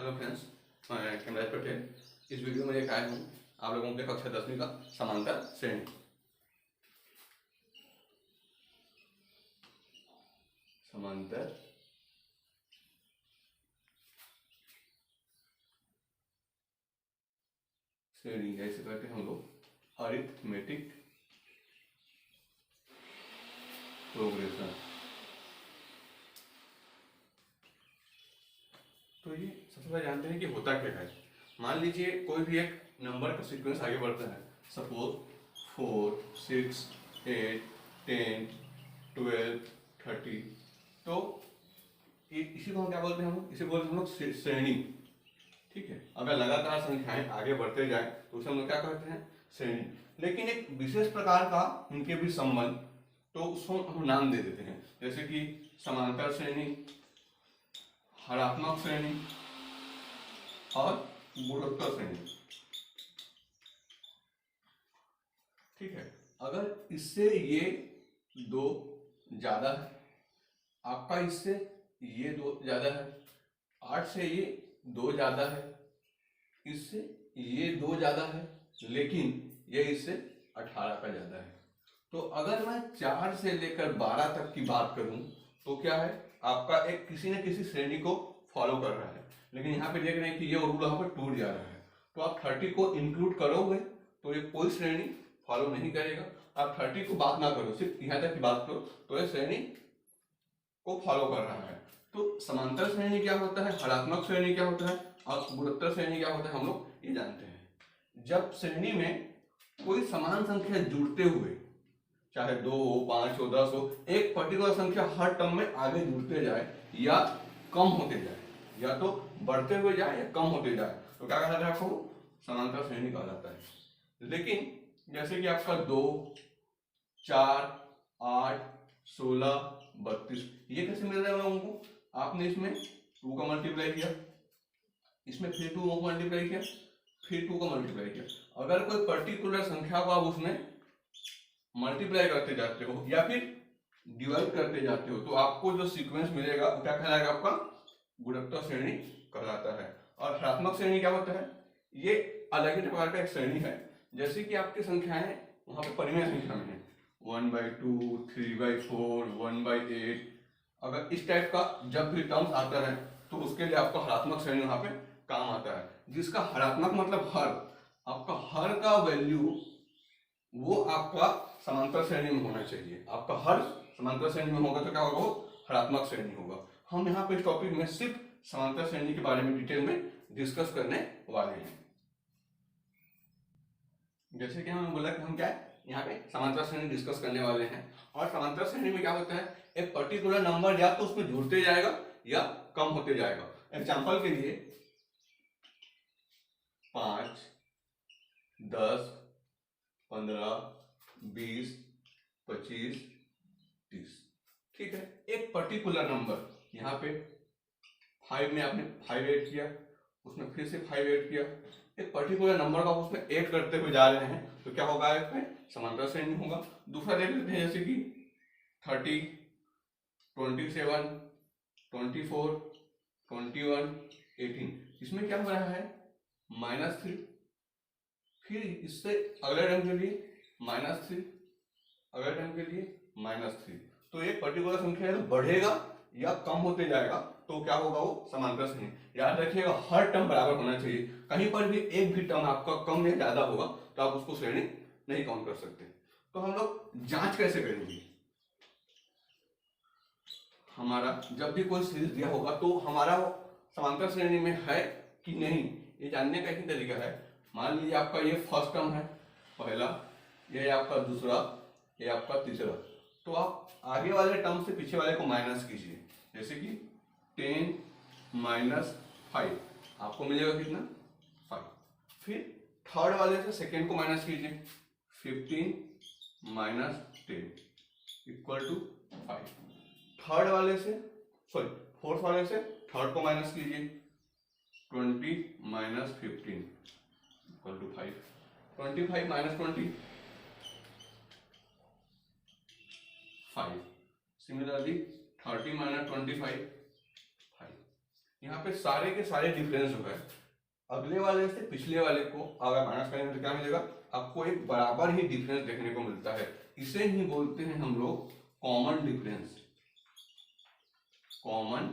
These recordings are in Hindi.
हेलो फ्रेंड्स, मैं कैमराज पटेल। इस वीडियो में लेकर आया हूँ आप लोगों के कक्षा 10वीं का समांतर श्रेणी। समांतर श्रेणी जैसे करते हैं हम लोग अरिथमेटिक प्रोग्रेशन। तो ये सबसे पहले जानते हैं कि होता क्या है। मान लीजिए कोई भी एक नंबर का सीक्वेंस आगे बढ़ता है, सपोज 4, 6, 8, 10, 12, 30। तो इसी को हम क्या बोलते हैं, हम इसे बोलते हैं हम लोग श्रेणी। ठीक है, अगर लगातार संख्याएं आगे बढ़ते जाए तो उसे हम लोग क्या कहते हैं, श्रेणी। लेकिन एक विशेष प्रकार का इनके भी संबंध, तो उसको हम नाम दे देते हैं, जैसे कि समांतर श्रेणी, हरात्मक श्रेणी और गुणोत्तर श्रेणी। ठीक है, अगर इससे ये दो ज्यादा है, आपका इससे ये दो ज्यादा है, 8 से ये दो ज्यादा है, इससे ये दो ज्यादा है, लेकिन ये इससे 18 का ज्यादा है। तो अगर मैं 4 से लेकर 12 तक की बात करूं तो क्या है, आपका एक किसी न किसी श्रेणी को फॉलो कर रहा है। लेकिन यहाँ पे देख रहे हैं कि ये रूल यहाँ पर टूट जा रहा है। तो आप 30 को इंक्लूड करोगे तो ये कोई श्रेणी फॉलो नहीं करेगा। आप 30 को बात ना करो, सिर्फ यहाँ तक की बात करो तो ये श्रेणी को फॉलो कर रहा है। तो समांतर श्रेणी क्या होता है, हरात्मक श्रेणी क्या होता है और गुणोत्तर श्रेणी क्या होता है, हम लोग ये जानते हैं। जब श्रेणी में कोई समान संख्या जुड़ते हुए, चाहे 2 हो, 5 हो, 10 हो, एक पर्टिकुलर संख्या हर टर्म में आगे जुड़ते जाए या कम होते जाए, या तो बढ़ते हुए जाए या कम होते जाए, तो क्या कहता है, आपको समांतर श्रेणी कहा जाता है। लेकिन जैसे कि आपका 2, 4, 8, 16, 32, ये कैसे मिल रहा है हम लोगों को, आपने इसमें 2 का मल्टीप्लाई किया, इसमें फिर 2 को मल्टीप्लाई किया, फिर 2 का मल्टीप्लाई किया। अगर कोई पर्टिकुलर संख्या को आप उसमें मल्टीप्लाई करते जाते हो या फिर डिवाइड करते जाते हो तो आपको जो सीक्वेंस मिलेगा वो क्या कहलाएगा, आपका गुणोत्तर श्रेणी कहलाता है। और हरात्मक श्रेणी क्या होता है, ये अलग ही प्रकार का एक श्रेणी है। जैसे कि आपकी संख्याएं वहां पे परिमेय संख्या में है, 1/2, 3/4, 1/8। अगर इस टाइप का जब भी टर्म्स आता है तो उसके लिए आपका हरात्मक श्रेणी वहां पे काम आता है। जिसका हरात्मक मतलब हर, आपका हर का वैल्यू वो आपका समांतर श्रेणी में होना चाहिए। आपका हर समांतर श्रेणी में होगा तो क्या होगा, वो हरात्मक श्रेणी होगा। हम यहाँ पे इस टॉपिक में सिर्फ समांतर श्रेणी के बारे में डिटेल में डिस्कस करने वाले हैं। जैसे कि हमने बोला कि हम क्या यहाँ पे समांतर श्रेणी डिस्कस करने वाले हैं। और समांतर श्रेणी में क्या होता है, एक पर्टिकुलर नंबर या तो उसमें जुड़ते जाएगा या कम होते जाएगा। एग्जाम्पल के लिए 5, 10, 15, 20, 25, 30। ठीक है, एक पर्टिकुलर नंबर, यहाँ पे 5 में आपने 5 ऐड किया, उसमें फिर से 5 ऐड किया, एक पर्टिकुलर नंबर का उसमें ऐड करते हुए जा रहे हैं तो क्या होगा, इसमें समांतर श्रेणी होगा। दूसरा देख लेते हैं, जैसे कि 30, 27, 24, 21, 18। इसमें क्या हो रहा है, -3, फिर इससे अगले टर्म के लिए -3, अगले टर्म के लिए -3। तो एक पर्टिकुलर संख्या है बढ़ेगा या कम होते जाएगा तो क्या होगा, वो समांतर श्रेणी। याद रखिएगा, हर टर्म बराबर होना चाहिए। कहीं पर भी एक भी टर्म आपका कम या ज्यादा होगा तो आप उसको श्रेणी नहीं काउंट कर सकते। तो हम लोग जांच कैसे करेंगे, हमारा जब भी कोई सीरीज दिया होगा तो हमारा समांतर श्रेणी में है कि नहीं, ये जानने का ही तरीका है। मान लीजिए आपका ये फर्स्ट टर्म है, पहला, ये आपका दूसरा, ये आपका तीसरा। तो आप आगे वाले टर्म से पीछे वाले को माइनस कीजिए, जैसे कि 10 - 5, आपको मिलेगा कितना, 5। फिर थर्ड वाले से सेकेंड को माइनस कीजिए, 15 - 10 इक्वल टू 5। थर्ड वाले से, सॉरी फोर्थ वाले से थर्ड को माइनस कीजिए, 20 - 15 इक्वल टू 5। 25 - 20 5। सिमिलरली 30 - 25 5। यहाँ पे सारे के सारे डिफरेंस जो है अगले वाले से पिछले वाले को अगर माइनस करेंगे तो क्या मिलेगा, आपको एक बराबर ही डिफरेंस देखने को मिलता है। इसे ही बोलते हैं हम लोग कॉमन डिफरेंस, कॉमन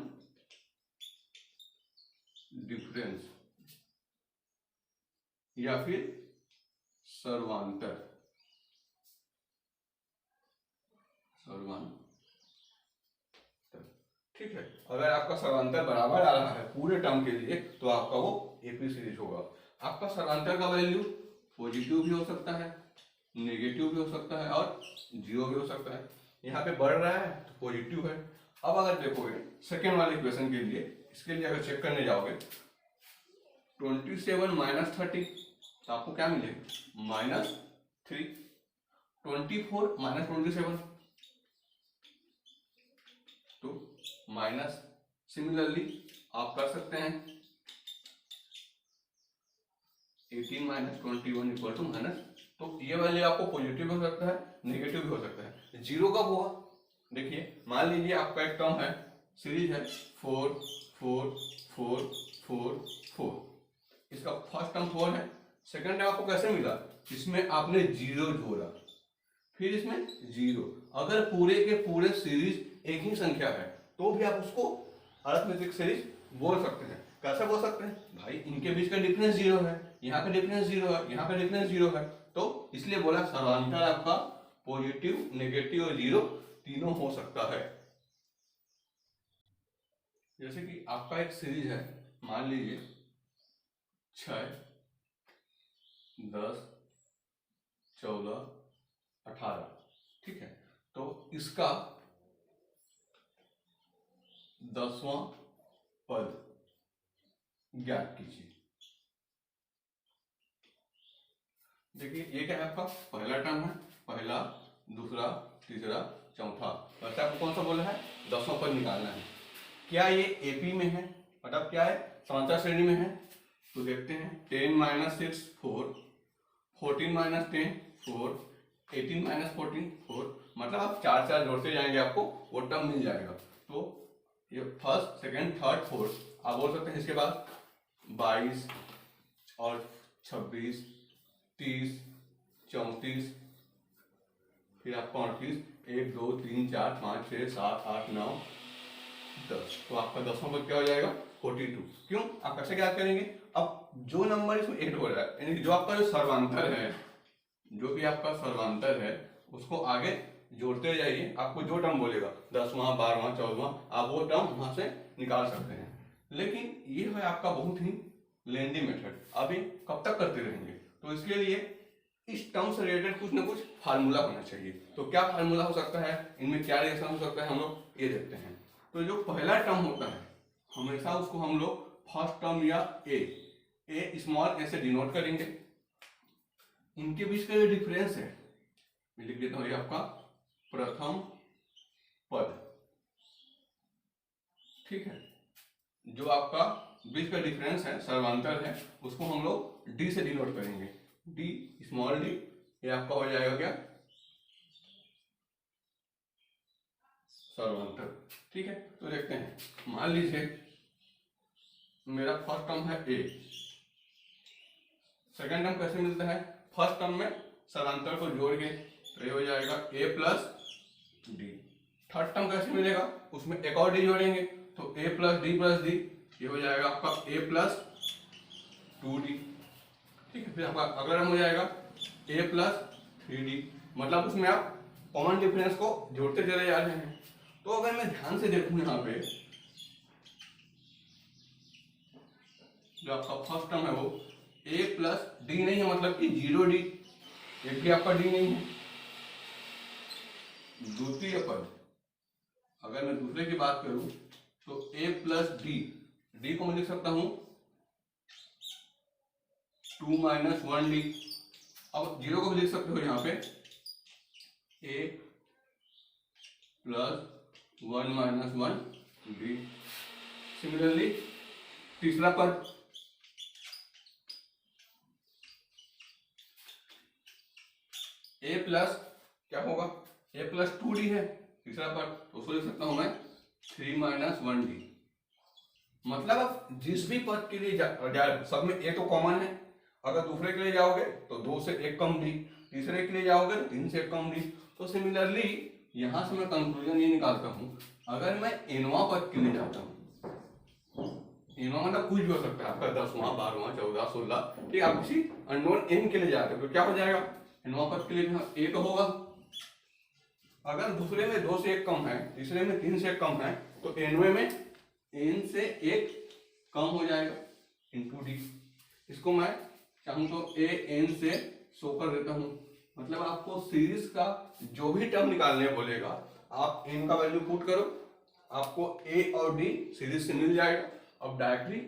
डिफरेंस या फिर सर्वांतर, सर्वांतर। ठीक है, अगर आपका सर्वांतर बराबर आ रहा है पूरे टर्म के लिए तो आपका वो एपी सीरीज होगा। आपका सर्वांतर का वैल्यू पॉजिटिव भी हो सकता है, नेगेटिव भी हो सकता है और जीरो भी हो सकता है। यहाँ पे बढ़ रहा है तो पॉजिटिव है। अब अगर देखोगे सेकेंड वाले इक्वेशन के लिए, इसके लिए अगर चेक करने जाओगे 27 माइनस 30 तो आपको क्या मिलेगा, -3। 24 माइनस 27 तो माइनस। सिमिलरली आप कर सकते हैं 18 माइनस 21 इक्वल टू माइनस। तो ये वैल्यू आपको पॉजिटिव भी हो सकता है, नेगेटिव भी हो सकता है। जीरो कब हुआ, देखिए मान लीजिए आपका एक टर्म है, सीरीज है 4 4 4 4 4, इसका फर्स्ट टर्म 4 है, सेकंड टर्म आपको कैसे मिला, इसमें आपने जीरो जोड़ा, फिर इसमें जीरो। अगर पूरे के पूरे सीरीज एक ही संख्या है तो भी आप उसको अरिथमेटिक सीरीज बोल सकते हैं। कैसे बोल सकते हैं, भाई इनके बीच का डिफरेंस जीरो है, यहाँ का डिफरेंस जीरो है, यहाँ का डिफरेंस जीरो है, तो इसलिए बोला सर्वांतर आपका पॉजिटिव, नेगेटिव और जीरो तीनों हो सकता है। जैसे कि आपका एक सीरीज है, मान लीजिए 6 10 14 18, ठीक है, तो इसका 10वां पद ज्ञात कीजिए। देखिए ये क्या है, आपका पहला टर्म है, पहला, दूसरा, तीसरा, चौथा, वैसे आपको कौन सा बोला है, 10वां पद निकालना है। क्या ये एपी में है, मतलब क्या है, समांतर श्रेणी में है, तो देखते हैं 10 माइनस 6 4, 14 माइनस 10 4, 18 माइनस 14 4, मतलब आप चार चार जोड़ते जाएंगे आपको वो टर्म मिल जाएगा। तो ये फर्स्ट, सेकेंड, थर्ड, फोर्थ आप बोल सकते हैं। इसके बाद 22 और 26, 30, 34, फिर आपका 38, 1 2 3 4 5 6 7 8 9 10, तो आपका 10वां पद क्या हो जाएगा, 42। क्यों, आप कैसे याद करेंगे, अब जो नंबर इसमें ऐड हो रहा है, यानी जो आपका जो सर्वांतर है, जो भी आपका सर्वांतर है उसको आगे जोड़ते जाइए, आपको जो टर्म बोलेगा 10वां 12वां 14वां आप वो टर्म वहां से निकाल सकते हैं। लेकिन ये है आपका बहुत ही लेंदी मेथड, अभी कब तक करते रहेंगे, तो इसके लिए इस टर्म से रिलेटेड कुछ ना कुछ फार्मूला होना चाहिए। तो क्या फार्मूला हो सकता है, इनमें क्या रिलेशन हो सकता है, हम लोग ये देखते हैं। तो जो पहला टर्म होता है हमेशा उसको हम लोग फर्स्ट टर्म या ए स्मॉल ए से डिनोट करेंगे। इनके बीच का जो डिफरेंस है मैं लिख देता हूं, ये आपका प्रथम पद, ठीक है। जो आपका बीच का डिफरेंस है, सर्वांतर है, उसको हम लोग डी से डिनोट करेंगे, डी स्मॉल डी, ये आपका हो जाएगा क्या, सर्वांतर, ठीक है। तो देखते हैं, मान लीजिए मेरा फर्स्ट टर्म है ए, सेकेंड टर्म कैसे मिलता है, फर्स्ट टर्म में सर्वांतर को जोड़ के, तो ये हो जाएगा ए प्लस डी। थर्ड टर्म कैसे मिलेगा, उसमें एक और डी जोड़ेंगे तो ए प्लस डी, ये हो जाएगा आपका ए प्लस 2d, ठीक है। फिर आपका अगला टर्म हो जाएगा ए प्लस 3d, मतलब उसमें आप कॉमन डिफरेंस को जोड़ते चले जा रहे हैं। तो अगर मैं ध्यान से देखूं यहाँ पे जो आपका फर्स्ट टर्म है वो ए प्लस डी नहीं है, मतलब कि 0d, एक भी आपका डी नहीं है। द्वितीय पद अगर मैं दूसरे की बात करूं तो a प्लस डी को मैं लिख सकता हूं 2 माइनस 1d। अब जीरो को भी लिख सकते हो यहाँ पे a plus 1 minus 1d। Similarly तीसरा पद a प्लस क्या होगा, a प्लस 2d है तीसरा पद, तो उसको लिख सकता हूं मैं 3 माइनस 1d, मतलब आप जिस भी पद के लिए जाए सब में ए तो कॉमन है, अगर दूसरे के लिए जाओगे तो 2 से 1 कम डी, तीसरे के लिए जाओगे तो 3 से 1 कम डी। तो सिमिलरली यहां से मैं कंक्लूजन ये निकालता हूँ, अगर मैं एनवा पद के लिए जाता हूँ, एनवा मतलब कुछ भी हो सकता है आपका 10वां 12वां 14 16, ठीक, आप किसी अननोन एन के लिए जाते हो तो क्या हो जाएगा, एनवा पद के लिए ए तो होगा, अगर दूसरे में 2 से 1 कम है, तीसरे में 3 से 1 कम है, तो एनवे में एन से 1 कम हो जाएगा इंटू डी। इसको मैं चाहूँ तो ए एन से शो कर देता हूँ, मतलब आपको सीरीज का जो भी टर्म निकालने बोलेगा आप एन का वैल्यू पुट करो, आपको ए और डी सीरीज से मिल जाएगा, अब डायरेक्टली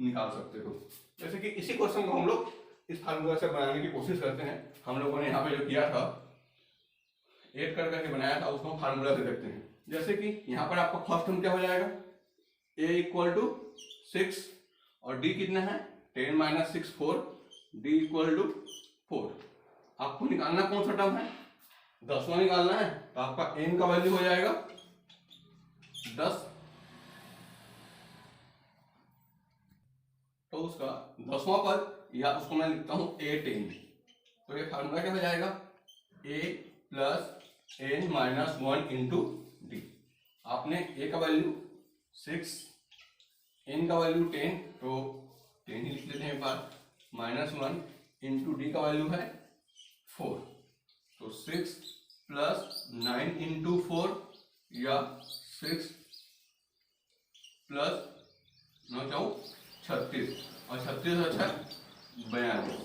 निकाल सकते हो। जैसे कि इसी क्वेश्चन को हम लोग इस फार्मूला से बनाने की कोशिश करते हैं, हम लोगों ने यहाँ पे जो किया था ऐड कर करके बनाया था उसको फार्मूला से देखते हैं। जैसे कि यहाँ पर आपका फर्स्ट टर्म क्या हो जाएगा, a इक्वल टू 6 और d कितना है 10 माइनस 6 4, d इक्वल टू 4। आपको निकालना कौन सा टर्म है, 10वां निकालना है, तो आपका n का वैल्यू हो जाएगा 10, तो उसका 10वां पद या उसको मैं लिखता हूं a10, तो ये फार्मूला क्या हो जाएगा a plus n minus 1 into D. आपने a का वैल्यू 6, n का वैल्यू 10, तो 10 ही लिख लेते हैं एक बार, माइनस 1 इंटू डी का वैल्यू है 4, तो 6 प्लस 9 इंटू 4 या 6 प्लस 9 4 36 और 36 अच्छा 92।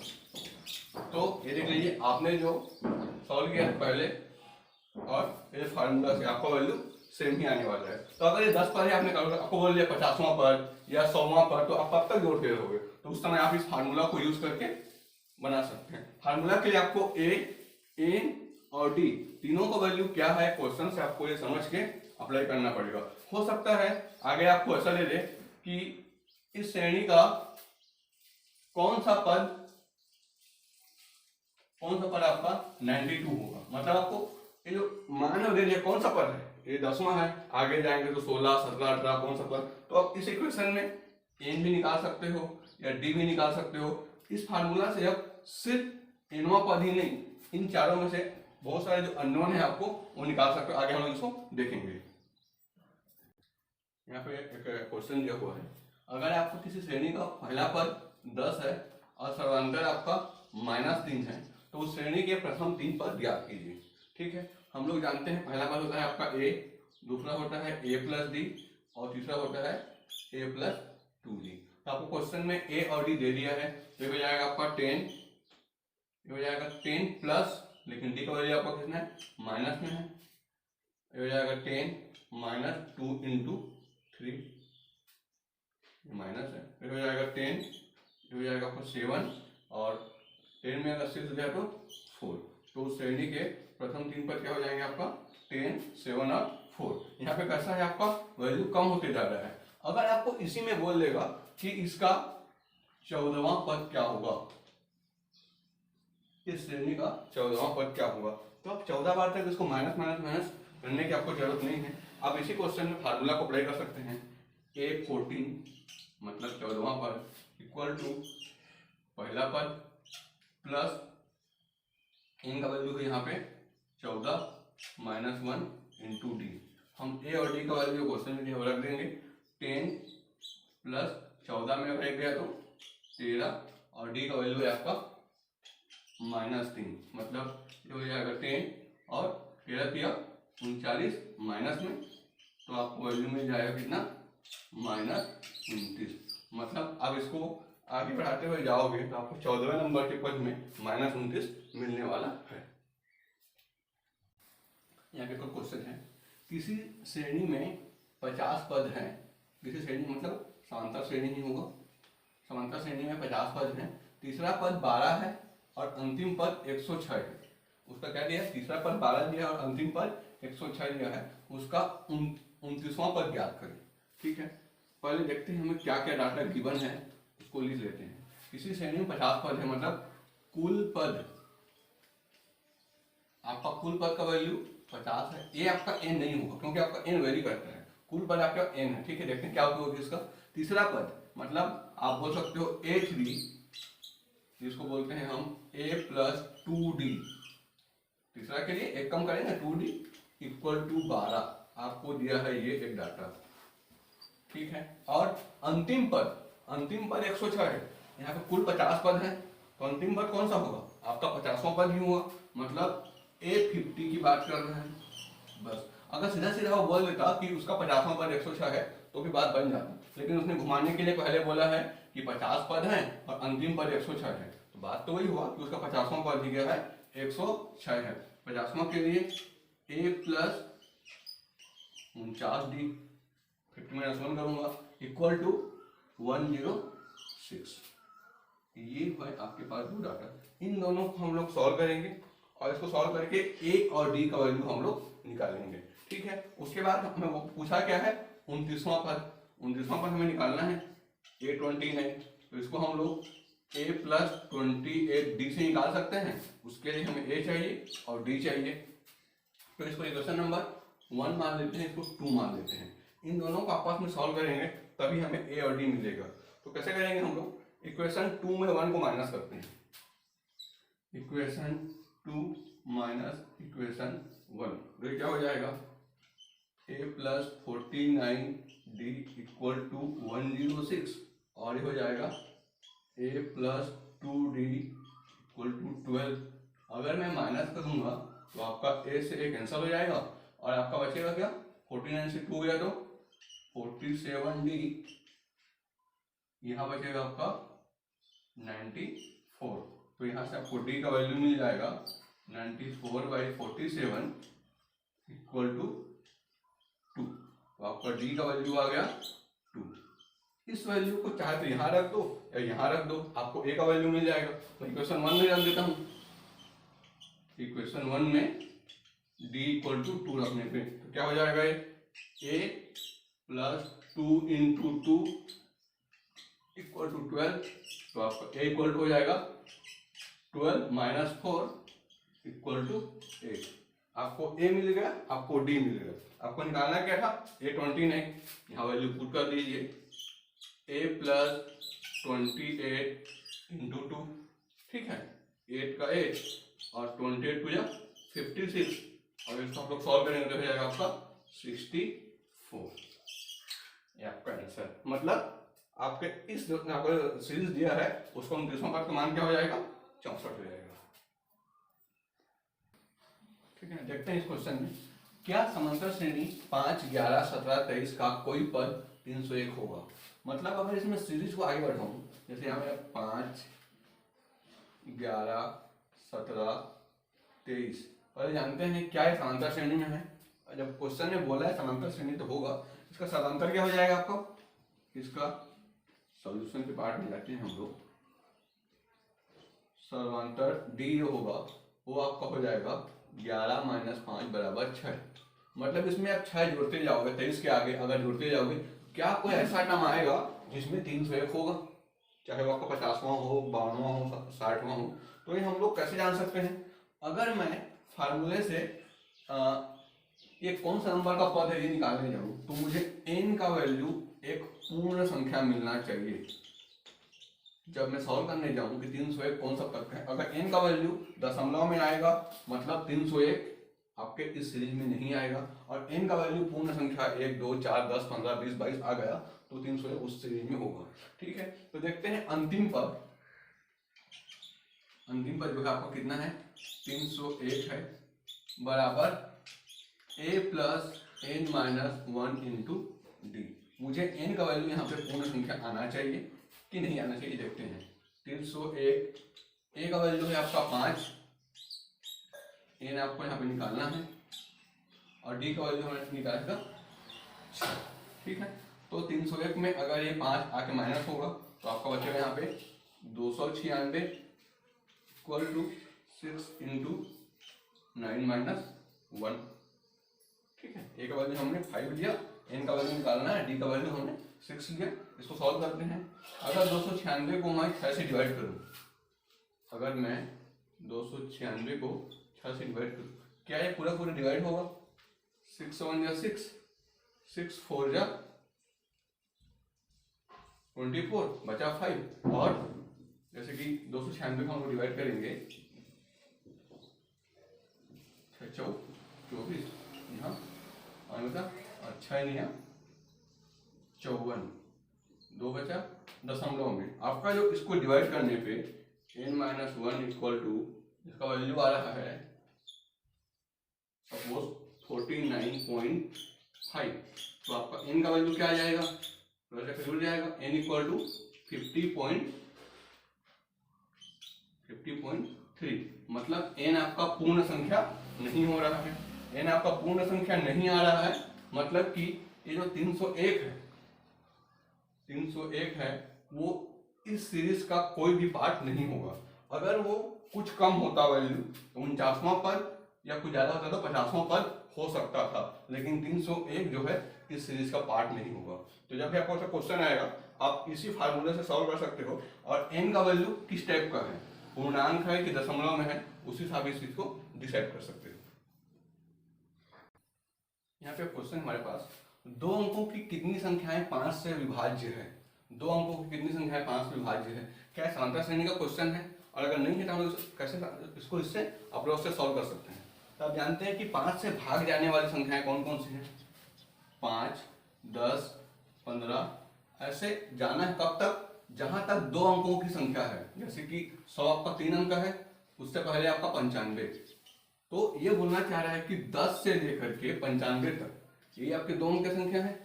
तो ये देख लीजिए आपने जो सॉल्व किया है पहले और ये फार्मूला से आपका वैल्यू सेम ही आने वाला है। तो अगर ये 10 पर है आपने आपको बोल दिया 50वां पर या 100वां पर, तो आप कब तक जोड़ के रहोगे, तो उस समय आप इस फार्मूला को यूज करके बना सकते हैं। फार्मूला के लिए आपको ए एन और डी तीनों का वैल्यू क्या है क्वेश्चन से आपको ये समझ के अप्लाई करना पड़ेगा। हो सकता है आगे आपको ऐसा ले दे कि इस श्रेणी का कौन सा पद आपका 92 होगा, मतलब आपको ये जो मान वगैरह कौन सा पद है, ये 10वां है, आगे जाएंगे तो 16 17 18 कौन सा पद, तो आप इस इक्वेशन में एन भी निकाल सकते हो या डी भी निकाल सकते हो। इस फार्मूला से आप सिर्फ एनवा पद ही नहीं, इन चारों में से बहुत सारे जो अननोन है आपको वो निकाल सकते हो, आगे हम लोग इसको देखेंगे। यहाँ पे एक क्वेश्चन दिया हुआ है, अगर आपको किसी श्रेणी का पहला पद 10 है और सर्वांतर आपका -3 है, तो उस श्रेणी के प्रथम 3 पद ज्ञात कीजिए। ठीक है, हम लोग जानते हैं पहला पद होता है आपका a, दूसरा होता है a प्लस डी और तीसरा होता है a प्लस 2d। तो आपको क्वेश्चन में a और d दे दिया है, तो हो जाएगा आपका 10, ये हो जाएगा 10 प्लस, लेकिन d का वैल्यू आपका कितना है माइनस में है, ये हो जाएगा 10 माइनस 2 इंटू 3 माइनस है, फिर हो जाएगा 10, ये हो जाएगा आपका 7 और 10 में अगर 6 हो जाए तो 4, तो उस श्रेणी के प्रथम 3 पद क्या हो जाएंगे आपका 10 7 और 4। यहाँ पे कैसा है आपका वैल्यू कम होते जा रहा है। अगर आपको इसी में बोल देगा कि इसका 14वां पद क्या होगा, इस श्रेणी का 14वां पद क्या होगा, तो आप 14 बार तक इसको माइनस माइनस माइनस करने की आपको जरूरत नहीं है। आप इसी क्वेश्चन में फार्मूला को अप्लाई कर सकते हैं, a14 मतलब 14वां पद इक्वल टू पहला पद प्लस n का वैल्यू है यहाँ पे 14 माइनस 1 इंटू डी। हम a और d का वैल्यू क्वेश्चन में रख देंगे, 10 प्लस 14 में रख गया तो 13 और d का वैल्यू है आपका -3, मतलब ये हो जाएगा 10 और 13 किया 39 माइनस में, तो आपको वैल्यू मिल जाएगा कितना -29। मतलब अब इसको आगे बढ़ाते हुए जाओगे तो आपको 14वें नंबर के पद में -29 मिलने वाला है। यहाँ पे कोई क्वेश्चन है, किसी श्रेणी में 50 पद हैं, किसी श्रेणी मतलब समांतर श्रेणी ही होगा, समांतर श्रेणी में 50 पद हैं, तीसरा पद 12 है और अंतिम पद 106 है। उसका क्या दिया, तीसरा पद 12 दिया और अंतिम पद 106 दिया है, उसका 29वां पद ज्ञात करें। ठीक है, पहले देखते हैं हमें क्या क्या डाटा गिवन है, उसको लिख लेते हैं। किसी श्रेणी में 50 पद है, मतलब कुल पद, आपका कुल पद का वैल्यू 50 है। ये आपका n नहीं होगा क्योंकि आपका n वेरी करता है, कुल पद आपका n है। ठीक है, देखते हैं क्या उपयोग होगी इसका। तीसरा पद मतलब आप बोल सकते हो A3, जिसको बोलते हैं हम A+2D। तीसरा के लिए एक कम करेंगे 2D इक्वल टू 12, आपको दिया है ये एक डाटा, ठीक है। और अंतिम पद 106 है, यहाँ पे कुल 50 पद हैं, तो अंतिम पद कौन सा होगा? आपका 50वां पद ही हुआ, मतलब A50 की बात कर रहे हैं। बस अगर सीधा सीधा वो बोल देता कि उसका 50वां पद 106 है तो भी बात बन जाती, लेकिन उसने घुमाने के लिए पहले बोला है कि 50 पद हैं और अंतिम पद 106 है, तो बात तो वही हुआ कि उसका 50वां पद ही गया है 106 है। 50वां के लिए A+49D 50 - 1 करूंगा इक्वल टू 106। ये है आपके पास दो डाटा, इन दोनों को हम लोग सॉल्व करेंगे और इसको सॉल्व करके ए और डी का वैल्यू हम लोग निकालेंगे, ठीक है। उसके बाद हमें वो पूछा क्या है 29वां पद, 29वां पद हमें निकालना है A29, तो इसको हम लोग A+28D से निकाल सकते हैं। उसके लिए हमें A चाहिए और D चाहिए, तो इसको इक्वेशन नंबर 1 मान लेते हैं, इसको 2 मान लेते हैं। इन दोनों को आपस में सॉल्व करेंगे तभी हमें A और D मिलेगा। तो कैसे करेंगे हम लोग? इक्वेशन 2 में 1 को माइनस करते हैं, इक्वेशन 2 माइनस इक्वेशन 1, तो क्या हो जाएगा A+49D इक्वल टू 106, और ये हो जाएगा A+2D इक्वल टू 12। अगर मैं माइनस करूंगा तो आपका A से A कैंसिल हो जाएगा और आपका बचेगा क्या, 49 से 2 गया तो 47D, यहाँ बचेगा आपका 94, तो यहाँ से आपको D का वैल्यू मिल जाएगा 94/47 इक्वल टू 2, तो आपका D का वैल्यू आ गया 2। इस वैल्यू को चाहे तो यहाँ रख दो या यहाँ रख दो, आपको A का वैल्यू मिल जाएगा। तो इक्वेशन 1 में रख देता हूँ, इक्वेशन 1 में D इक्वल टू 2 रखने पे तो क्या हो जाएगा, A+2 इंटू 2 इक्वल टू 12, तो आपका A इक्वल टू हो जाएगा 12 - 4 इक्वल टू 8। आपको A मिल गया, आपको D मिल गया। आपको निकालना क्या था, A29, यहाँ वैल्यू पुट कर दीजिए, A+28 इंटू 2, ठीक है, 8 का 8 और 28 को 56, और इसको हम लोग सॉल्व करेंगे तो हो जाएगा आपका 64। ये आपका आंसर, मतलब आपके इस जो आपको सीरीज दिया है उसको 29वां पद का मान क्या हो जाएगा, 64 हो जाएगा, ठीक है। देखते हैं इस क्वेश्चन में, क्या समांतर श्रेणी 5, 11, 17, 23 का कोई पद 301 होगा। मतलब अगर इसमें सीरीज को आगे बढ़ाऊं, जैसे यहाँ पे 5, 11, 17, 23, पहले जानते हैं क्या ये समांतर श्रेणी में है। जब क्वेश्चन में बोला है समांतर श्रेणी तो होगा, इसका समांतर क्या हो जाएगा आपको, इसका सॉल्यूशन के पार्ट में जाते हैं हम लोग। समांतर डी होगा वो आपका हो जाएगा 11 - 5 = 6। मतलब इसमें आप 6 जोड़ते जाओगे, 23 के आगे अगर जोड़ते जाओगे, क्या कोई ऐसा नाम आएगा जिसमें 301 होगा, चाहे वो आपका 50वां हो, 52वां हो, 60वां हो। तो ये हम लोग कैसे जान सकते हैं, अगर मैं फार्मूले से ये कौन सा नंबर का पद है ये निकालने जाऊं, तो मुझे n का वैल्यू एक पूर्ण संख्या मिलना चाहिए। जब मैं सॉल्व करने जाऊं कि 301 कौन सा पद है, अगर n का वैल्यू दशमलव में आएगा मतलब 301 आपके इस सीरीज में नहीं आएगा, और n का वैल्यू पूर्ण संख्या 1, 2, 4, 10, 15, 20, 22 आ गया तो 301 उस सीरीज में होगा, ठीक है। तो देखते हैं अंतिम पद जो है आपका कितना है, 301 है, बराबर A+n-1 इंटू डी। मुझे n का वैल्यू यहाँ पे पूर्ण संख्या आना चाहिए कि नहीं आना चाहिए, देखते हैं। 301, a का वैल्यू है आपका 5, n आपको यहाँ पे निकालना है, और d का वैल्यू हमें निकालेगा 6, ठीक है। तो 301 में अगर ये 5 आके माइनस होगा तो आपका बचेगा यहाँ पे 296 इक्वल टू 6 इंटू 9 - 1, ठीक है। a का वैल्यू हमने 5 लिया, n का वैल्यू निकालना है, d का वैल्यू हमने 6 लिया। इसको सॉल्व करते हैं। अगर 296 को मैं 6 से डिवाइड करूं, अगर मैं 296 को 6 से डिवाइड करूं, क्या ये पूरा डिवाइड होगा, 6 × 1 = 6, 6 × 4 = 24 बचा 5 और जैसे कि 296 को हम लोग डिवाइड करेंगे 24 यहाँ और बता अच्छा नहीं है 54 2 बचा दशमलव में आपका जो इसको डिवाइड करने पे n-1 इक्वल टू इसका वैल्यू आ रहा है सपोज 49.5 तो आपका n का वैल्यू क्या आ जाएगा जुड़ जाएगा n इक्वल टू 50.3 मतलब n आपका पूर्ण संख्या नहीं हो रहा है। n आपका पूर्ण संख्या नहीं आ रहा है मतलब कि ये जो 301 है वो इस सीरीज का कोई भी पार्ट नहीं होगा। अगर वो कुछ कम होता वैल्यू तो 49वां पद या कुछ ज्यादा होता तो 50वां पद हो सकता था, लेकिन 301 जो है इस सीरीज का पार्ट नहीं होगा। तो जब भी आपको क्वेश्चन आएगा आप इसी फार्मूले से सॉल्व कर सकते हो और n का वैल्यू किस टाइप का है, पूर्णांक है कि दशमलव में है, उसी हिसाब से इस चीज को डिसाइड कर सकते हो। यहाँ पे क्वेश्चन हमारे पास दो अंकों की कितनी संख्याएं 5 से विभाज्य है। दो अंकों की कितनी संख्याएं 5 से विभाज्य है, क्या समांतर श्रेणी का क्वेश्चन है और अगर नहीं है तो हम लोग कैसे इसको इससे अप्रोच से सॉल्व कर सकते हैं। तो आप जानते हैं कि 5 से भाग जाने वाली संख्याएं कौन कौन सी हैं, 5, 10, 15 ऐसे जाना है कब तक, जहां तक दो अंकों की संख्या है। जैसे कि 100 आपका 3 अंक है, उससे पहले आपका 95, तो ये बोलना चाह रहा है कि 10 से लेकर के 95 तक ये आपके दो अंक की संख्या है।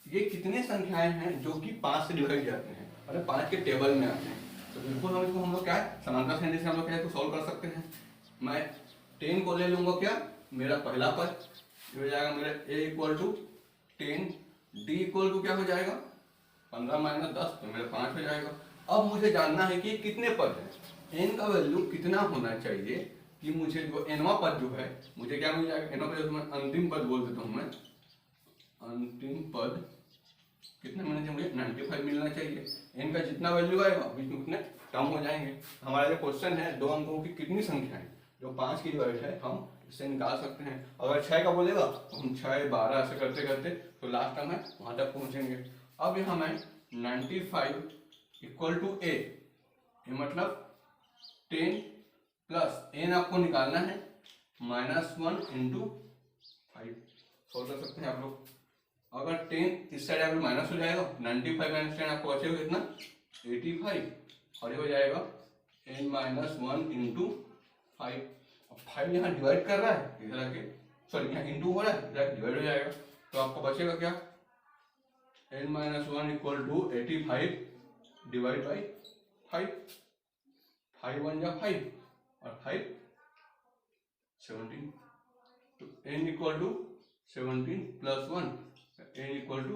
ये कितने संख्याएं हैं जो कि 5 से डिवाइड जाते हैं और 5 के टेबल में आते हैं। तो बिल्कुल हम लोग क्या है समांतर श्रेणी से हम लोग क्या है सॉल्व कर सकते हैं। मैं 10 को ले लूंगा, क्या मेरा पहला पद हो जाएगा मेरा a equal to 10, d equal to क्या हो जाएगा 15 माइनस 10 तो मेरा 5 हो जाएगा। अब मुझे जानना है कि कितने पद है, n का वैल्यू कितना होना चाहिए कि मुझे जो nवां पद जो है मुझे क्या मिल जाएगा। nवां पद मैं अंतिम पद बोल देता हूँ, मैं अंतिम पद कितना मिलना चाहिए मुझे 95 मिलना चाहिए। n का जितना वैल्यू आएगा बीच में उतने कम हो जाएंगे। हमारा जो क्वेश्चन है दो अंकों की कितनी संख्या है जो 5 की डिवाइड है हम इससे निकाल सकते हैं। अगर 6 का बोलेगा तो हम 6, 12 ऐसे करते करते तो लास्ट में वहां तक पहुंचेंगे। अब यहाँ मैं 95 इक्वल टू a, ये मतलब 10 प्लस n आपको निकालना है -1 इंटू 5 सोच सकते हैं आप लोग। अगर 10 इस साइड आप माइनस हो जाएगा 95 माइनस 10 आपको बचेगा कितना 85 और ये हो जाएगा n-1 इंटू 5। अब 5 यहाँ डिवाइड कर रहा है इधर आके, सॉरी यहाँ इंटू हो रहा है इधर डिवाइड हो जाएगा तो आपको बचेगा क्या n-1 equal to 85 divide by 5, 5 1 जा 5 और 5 17 तो n equal to 17 plus 1 n equal to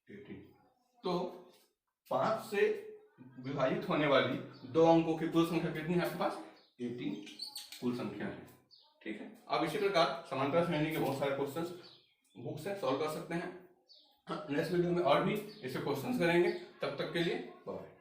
18। तो 5 से विभाजित होने वाली दो अंकों की कुल संख्या कितनी है आपके पास 18 कुल संख्या है। ठीक है, अब इसी प्रकार समांतर श्रेणी के बहुत सारे क्वेश्चंस बुक से सॉल्व कर सकते हैं। नेक्स्ट वीडियो में और भी ऐसे क्वेश्चंस करेंगे, तब तक के लिए बाय।